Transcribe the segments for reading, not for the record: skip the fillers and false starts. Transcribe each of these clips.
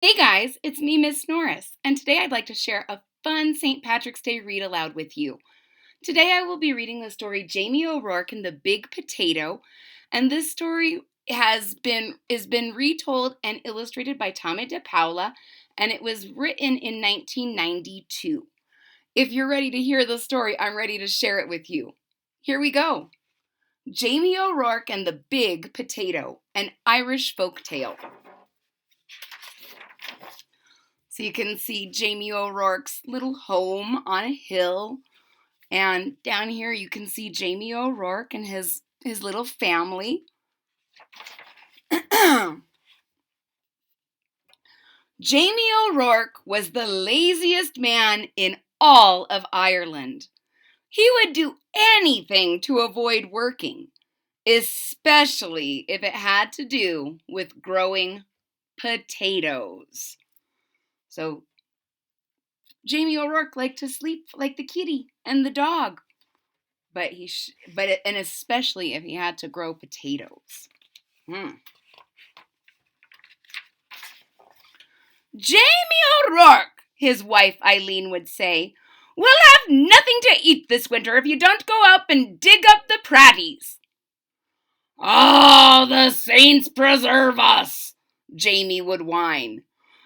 Hey guys, it's me, Miss Norris, and today I'd like to share a fun St. Patrick's Day read aloud with you. Today I will be reading the story Jamie O'Rourke and the Big Potato, and this story is been retold and illustrated by Tomie dePaola, and it was written in 1992. If you're ready to hear the story, I'm ready to share it with you. Here we go. Jamie O'Rourke and the Big Potato, an Irish folk tale. So you can see Jamie O'Rourke's little home on a hill. And down here you can see Jamie O'Rourke and his little family. Jamie O'Rourke was the laziest man in all of Ireland. He would do anything to avoid working, especially if it had to do with growing potatoes. So Jamie O'Rourke liked to sleep like the kitty and the dog, and especially if he had to grow potatoes. Jamie O'Rourke, his wife Eileen would say, "we'll have nothing to eat this winter if you don't go up and dig up the pratties." "Oh, the saints preserve us," Jamie would whine.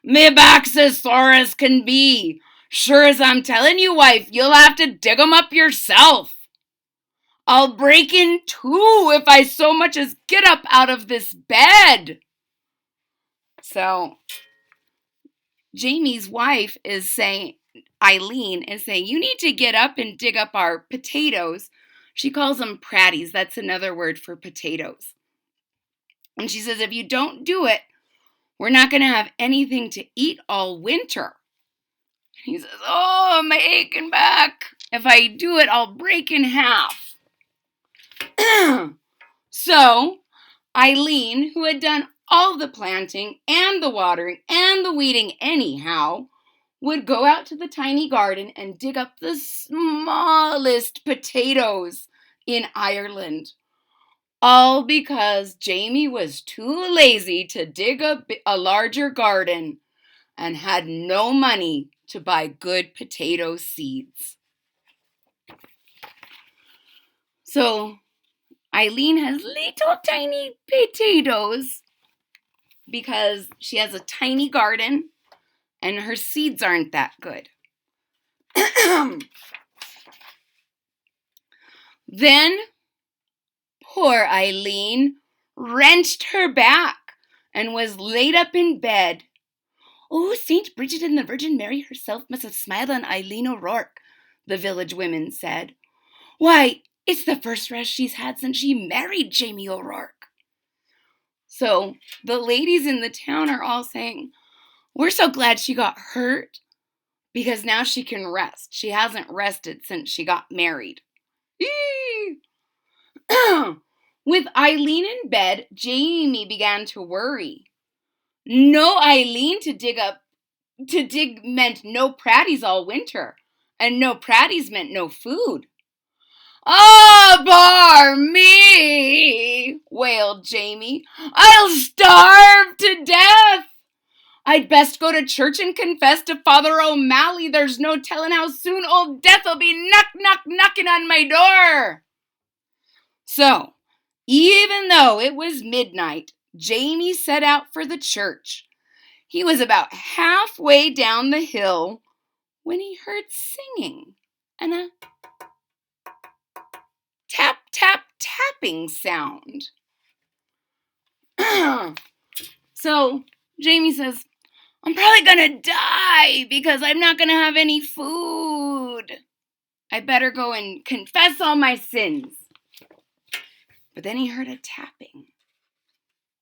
"Me back's as sore as can be. Sure as I'm telling you, wife, you'll have to dig 'em up yourself. I'll break in two if I so much as get up out of this bed." So Jamie's wife is saying, Eileen is saying, "you need to get up and dig up our potatoes." She calls them pratties. That's another word for potatoes. And she says, "if you don't do it, we're not going to have anything to eat all winter." He says, "oh, my aching back. If I do it, I'll break in half." So Eileen, who had done all the planting and the watering and the weeding anyhow, would go out to the tiny garden and dig up the smallest potatoes in Ireland. All because Jamie was too lazy to dig a larger garden and had no money to buy good potato seeds. So Eileen has little tiny potatoes because she has a tiny garden and her seeds aren't that good. Then poor Eileen wrenched her back and was laid up in bed. "Oh, St. Bridget and the Virgin Mary herself must have smiled on Eileen O'Rourke," the village women said. "Why, it's the first rest she's had since she married Jamie O'Rourke." So the ladies in the town are all saying, "we're so glad she got hurt because now she can rest. She hasn't rested since she got married." With Eileen in bed, Jamie began to worry. No Eileen to dig meant no pratties all winter, and no pratties meant no food. "Oh, bar me," wailed Jamie. "I'll starve to death. I'd best go to church and confess to Father O'Malley. There's no telling how soon old Death'll be knocking on my door." So, even though it was midnight, Jamie set out for the church. He was about halfway down the hill when he heard singing and a tap, tap, tapping sound. So Jamie says, "I'm probably gonna die because I'm not gonna have any food. I better go and confess all my sins." But then he heard a tapping.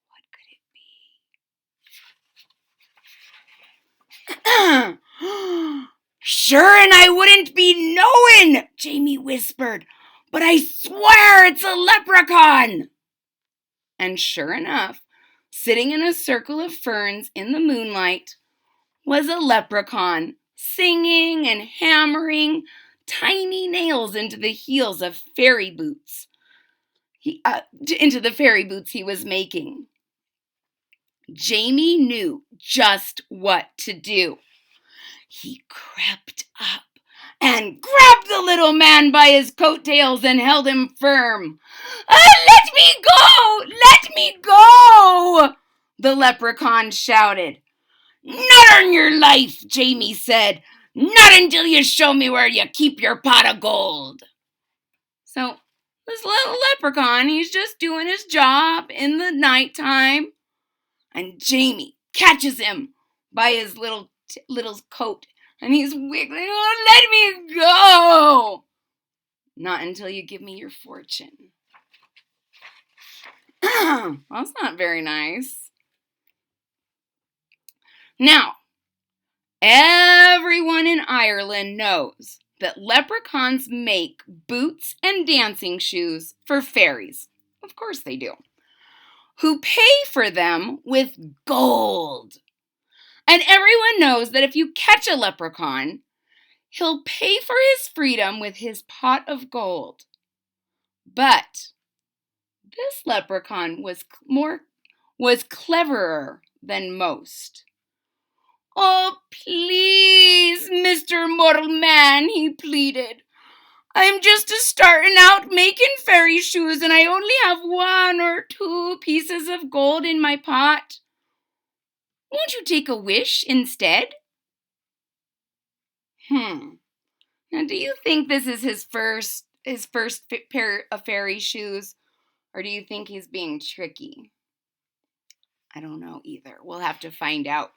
What could it be? "Sure, and I wouldn't be knowing," Jamie whispered. "But I swear it's a leprechaun." And sure enough, sitting in a circle of ferns in the moonlight was a leprechaun, singing and hammering tiny nails into the heels of fairy boots. Into the fairy boots he was making. Jamie knew just what to do. He crept up and grabbed the little man by his coattails and held him firm. Let me go! Let me go! The leprechaun shouted. Not on your life, Jamie said. Not until you show me where you keep your pot of gold. So, this little leprechaun, he's just doing his job in the nighttime. And Jamie catches him by his little coat. And he's wiggling. Oh, let me go! Not until you give me your fortune. Well, that's not very nice. Now, everyone in Ireland knows that leprechauns make boots and dancing shoes for fairies. Of course they do. Who pay for them with gold. And everyone knows that if you catch a leprechaun, he'll pay for his freedom with his pot of gold. But this leprechaun was cleverer than most. Oh, please, Mr. Mortal Man, he pleaded. I'm just starting out making fairy shoes and I only have 1 or 2 pieces of gold in my pot. Won't you take a wish instead? Now, do you think this is his first pair of fairy shoes? Or do you think he's being tricky? I don't know either. We'll have to find out.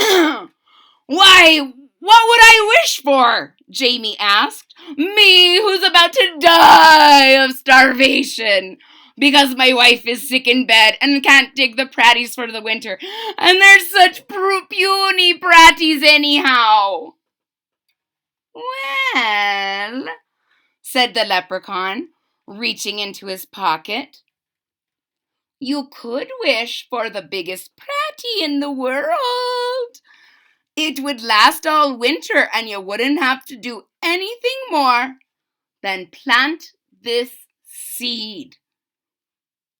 Why, what would I wish for? Jamie asked. Me, who's about to die of starvation because my wife is sick in bed and can't dig the pratties for the winter. And they're such puny pratties anyhow. Well, said the leprechaun, reaching into his pocket. You could wish for the biggest pratty in the world. It would last all winter and you wouldn't have to do anything more than plant this seed,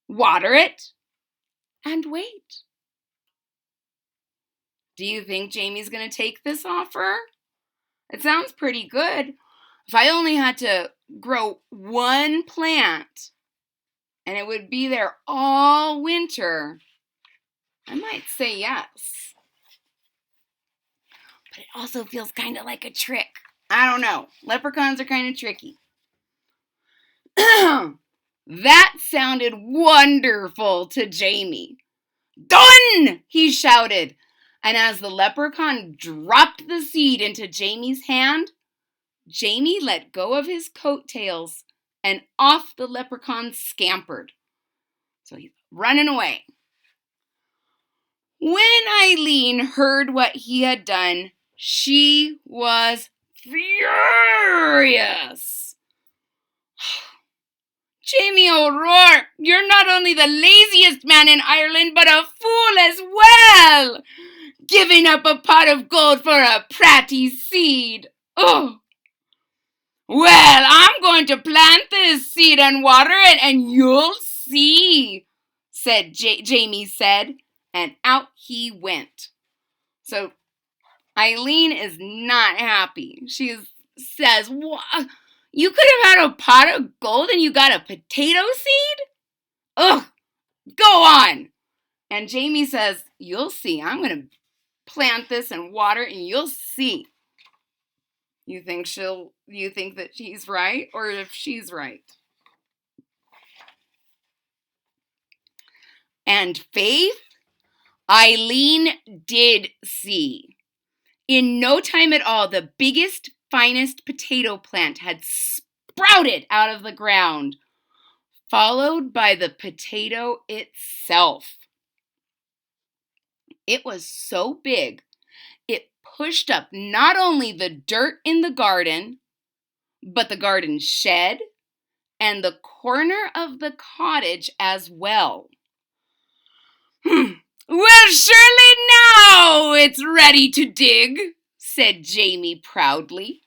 water it, and wait. Do you think Jamie's going to take this offer? It sounds pretty good. If I only had to grow 1 plant and it would be there all winter, I might say yes. But it also feels kind of like a trick. I don't know. Leprechauns are kind of tricky. That sounded wonderful to Jamie. Done! He shouted. And as the leprechaun dropped the seed into Jamie's hand, Jamie let go of his coattails and off the leprechaun scampered. So he's running away. When Eileen heard what he had done, she was furious. Jamie O'Rourke, you're not only the laziest man in Ireland, but a fool as well, giving up a pot of gold for a pratty seed. Oh! Well, I'm going to plant this seed and water it, and you'll see, said Jamie said, and out he went. So Eileen is not happy. She says, you could have had a pot of gold and you got a potato seed? Ugh, go on. And Jamie says, you'll see. I'm going to plant this and water and you'll see. You think that he's right or if she's right? And Faith, Eileen did see. In no time at all, the biggest, finest potato plant had sprouted out of the ground, followed by the potato itself. It was so big, it pushed up not only the dirt in the garden, but the garden shed and the corner of the cottage as well. Well, surely now it's ready to dig, said Jamie proudly.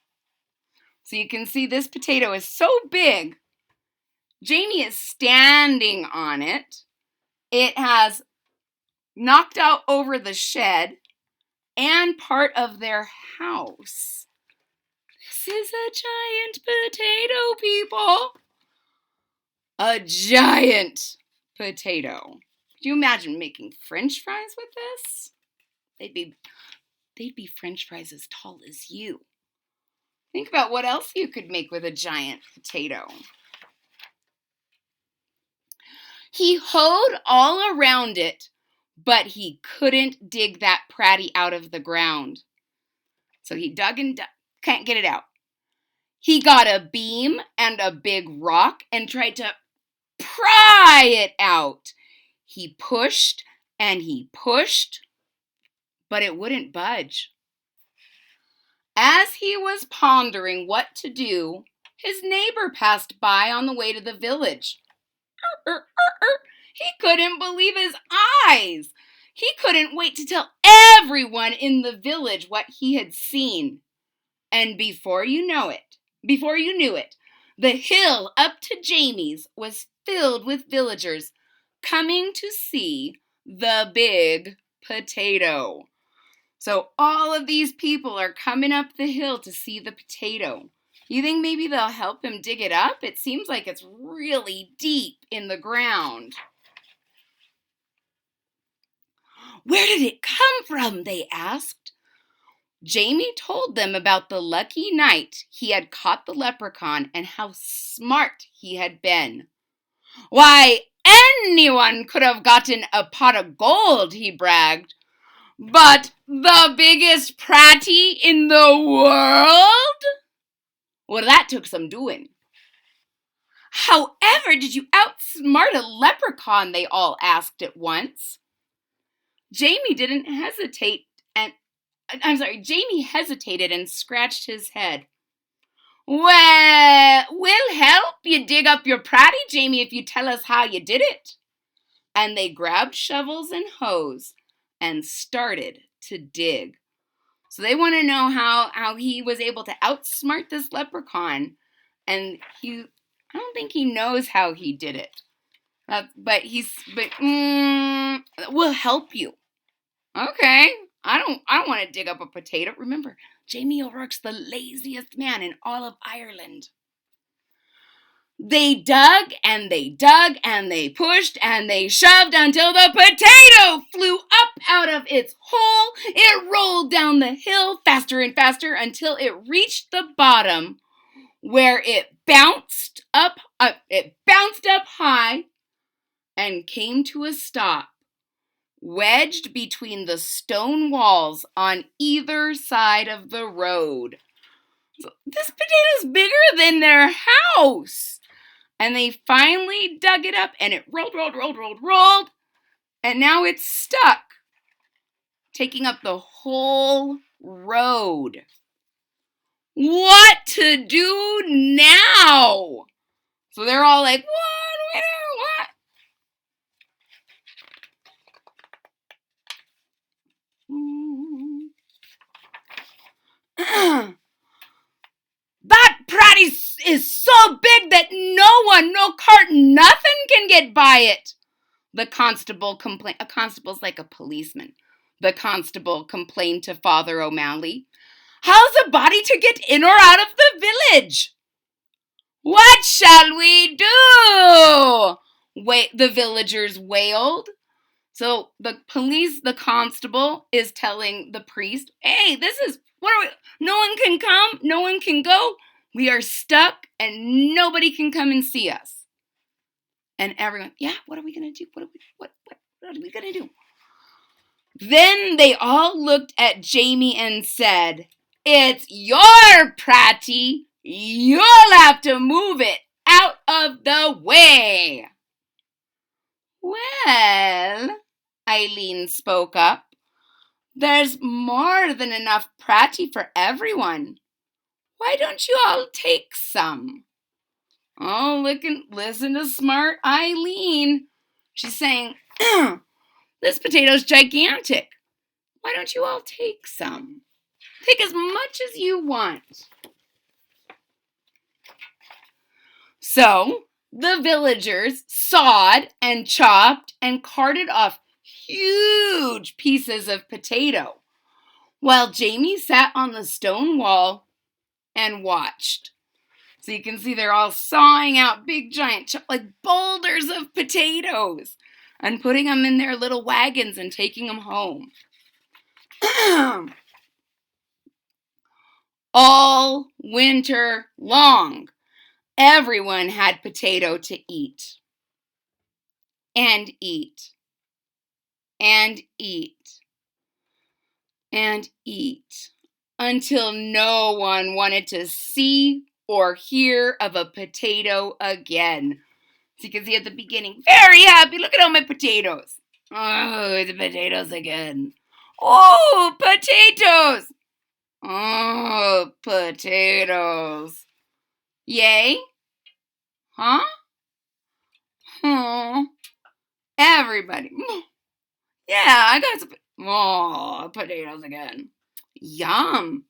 So you can see this potato is so big. Jamie is standing on it. It has knocked out over the shed and part of their house. This is a giant potato, people. A giant potato. Could you imagine making French fries with this? They'd be French fries as tall as you. Think about what else you could make with a giant potato. He hoed all around it, but he couldn't dig that pratty out of the ground. So he dug and dug, can't get it out. He got a beam and a big rock and tried to pry it out. He pushed and he pushed, but it wouldn't budge. As he was pondering what to do, his neighbor passed by on the way to the village. He couldn't believe his eyes. He couldn't wait to tell everyone in the village what he had seen. And before you knew it, the hill up to Jamie's was filled with villagers coming to see the big potato. So all of these people are coming up the hill to see the potato. You think maybe they'll help him dig it up? It seems like it's really deep in the ground. Where did it come from? They asked. Jamie told them about the lucky night he had caught the leprechaun and how smart he had been. Why, anyone could have gotten a pot of gold, he bragged. But the biggest pratty in the world? Well, that took some doing. However did you outsmart a leprechaun? They all asked at once. Jamie hesitated and scratched his head. Well, we'll help you dig up your pratty, Jamie, if you tell us how you did it. And they grabbed shovels and hoes and started to dig. So they want to know how he was able to outsmart this leprechaun. And I don't think he knows how he did it. But we'll help you. Okay. I don't want to dig up a potato. Remember, Jamie O'Rourke's the laziest man in all of Ireland. They dug and they dug and they pushed and they shoved until the potato flew up out of its hole. It rolled down the hill faster and faster until it reached the bottom, where it bounced up high and came to a stop, wedged between the stone walls on either side of the road. This potato's bigger than their house. And they finally dug it up, and it rolled, and now it's stuck, taking up the whole road. What to do now? So they're all like, what do we do? That pratty is so big that no cart, nothing can get by it. The constable complained. A constable's like a policeman. The constable complained to Father O'Malley. How's a body to get in or out of the village? What shall we do? The villagers wailed. So the constable is telling the priest, hey, no one can come, no one can go. We are stuck and nobody can come and see us. And everyone, yeah, what are we going to do? What are we going to do? Then they all looked at Jamie and said, it's your pratty. You'll have to move it out of the way. Well, Eileen spoke up. There's more than enough pratty for everyone. Why don't you all take some? Oh, listen to smart Eileen. She's saying, this potato's gigantic. Why don't you all take some? Take as much as you want. So the villagers sawed and chopped and carted off huge pieces of potato, while Jamie sat on the stone wall and watched. So you can see they're all sawing out big giant, like boulders of potatoes and putting them in their little wagons and taking them home. All winter long, everyone had potato to eat. And eat. And eat. And eat. Until no one wanted to see or hear of a potato again. So you can see at the beginning, very happy, look at all my potatoes. Oh, the potatoes again. Oh, potatoes. Oh, potatoes. Yay? Huh? Oh, everybody. Yeah, I got some. Oh, potatoes again. Yum.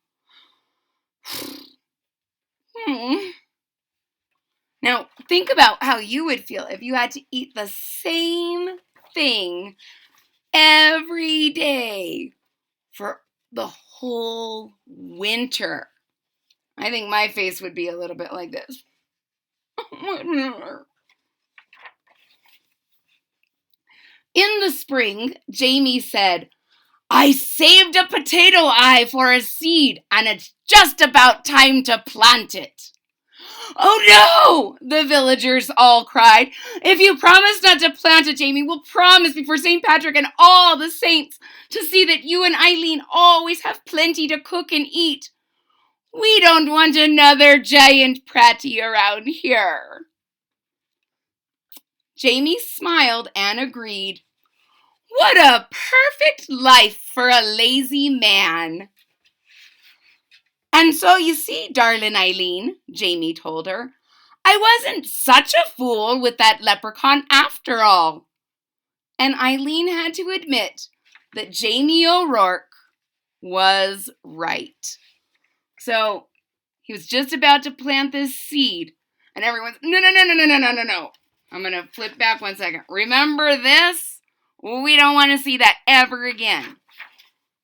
Now, think about how you would feel if you had to eat the same thing every day for the whole winter. I think my face would be a little bit like this. In the spring, Jamie said, I saved a potato eye for a seed, and it's just about time to plant it. Oh no! The villagers all cried. If you promise not to plant it, Jamie, we'll promise before St.Patrick and all the saints to see that you and Eileen always have plenty to cook and eat. We don't want another giant Pratty around here. Jamie smiled and agreed. What a perfect life for a lazy man. And so you see, darling Eileen, Jamie told her, I wasn't such a fool with that leprechaun after all. And Eileen had to admit that Jamie O'Rourke was right. So he was just about to plant this seed, and everyone's, no. I'm going to flip back 1 second. Remember this? We don't want to see that ever again.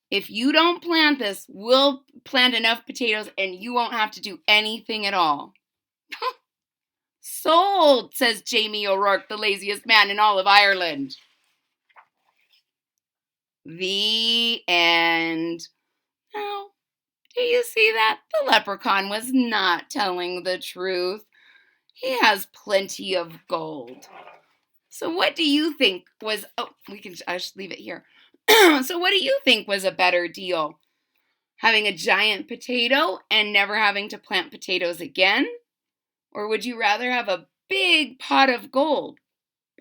If you don't plant this, we'll plant enough potatoes and you won't have to do anything at all. Sold, says Jamie O'Rourke, the laziest man in all of Ireland. The end. Now, do you see that? The leprechaun was not telling the truth. He has plenty of gold. So what do you think was, I should leave it here. So what do you think was a better deal? Having a giant potato and never having to plant potatoes again? Or would you rather have a big pot of gold,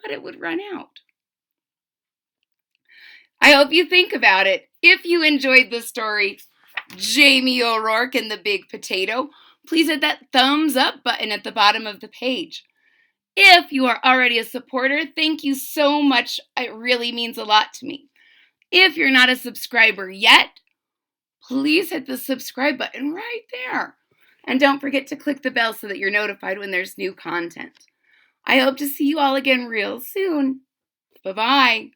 but it would run out? I hope you think about it. If you enjoyed the story, Jamie O'Rourke and the Big Potato, please hit that thumbs up button at the bottom of the page. If you are already a supporter, thank you so much. It really means a lot to me. If you're not a subscriber yet, please hit the subscribe button right there. And don't forget to click the bell so that you're notified when there's new content. I hope to see you all again real soon. Bye-bye.